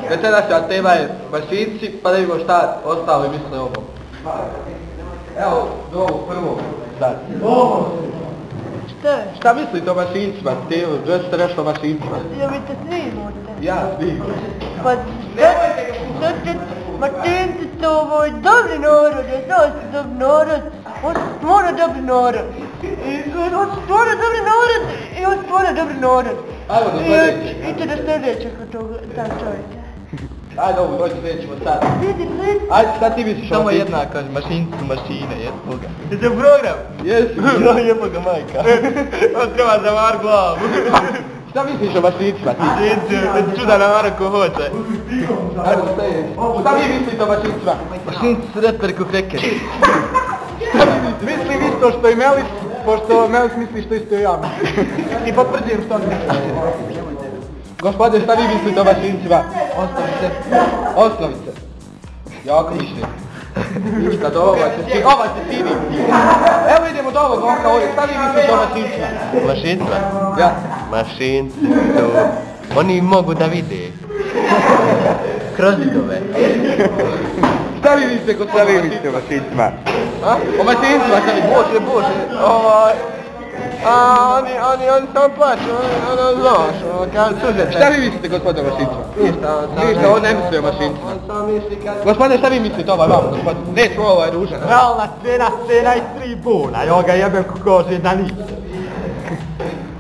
večerašnja tema je mašinci, pa da vidimo šta ostalo i misle o ovom. Evo, do ovog prvog. Šta je? Šta mislite o mašincima? Gdje ste nešto o mašincima? Ja vi te snimate. Ja snimam. Pa šta te mašinci su dobri narod, ja znam da su dobri narod. On su stvarno dobri narod. On su stvarno dobri narod i on su stvarno dobri narod. Ajmo do sljedeće. Idite do sljedećeg od toga, tam čovjeka. Ajde ovo, dođi nećemo sad. Vidi. Ajde, šta ti misliš o Samo mašincima? jedna kaže, mašinci su mašine, jesmo ga. Jeste u program? Jesi. Jebo ga majka. On treba zavar glavu. Šta misliš o mašincima ti? Mašinci, čuda namara ko hoće. Ajde, sljedeće. Šta vi mislite o mašincima? Mašinci su reperi ko krekeri. Mislim isto što i Melis, pošto Melis misli što isto i ja mislim. I potvrđujem što on misli. Gospodine, šta vi mislite o mašincima? Osnovice. Jako mišljen. Ništa, do ova će sini. Evo idemo do ovog oka ovdje, šta vi mislite o mašincima? Mašinca? Ja. Mašinci su... Oni mogu da vide. Kroz zidove. Šta vi mislite gospodine o mašincima? O mašincima šta vi mislite? Bože. Oni samo plaću, ono znaš, kad suze. Šta vi mislite gospodine o mašincima? Ništa, on ne misli o mašincima. On samo misli kad... Gospodine, šta vi mislite ovaj vam, gospodine? Ne, to ovaj ružan. Realna cena i 3 bona, ja ga jebem kako kože da nisi.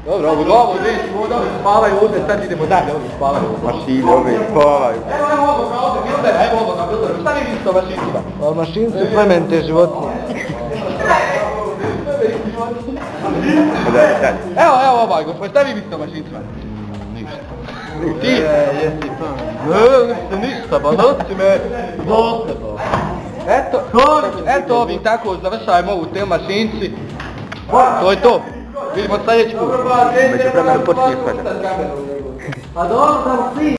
Dobro, ovo nećemo, ovdje spavaju ovdje, sad idemo dalje, ovdje spavaju. Mašine ove spavaju. Evo ovoga ovdje, Bildera, evo ovoga Bildera, šta vi mislite o mašincima? Mašinci su plemente životinje. Evo ovaj, gospodine, šta vi mislite o mašincima? Ništa. Ti? Jesi pa. Ništa, ba nosi me dosta ba. Eto ovim tako završavamo ovu temu mašinci. To je to. Vidimo sljedeći put. Među vremenu počinje sada. A dobro, samo svi.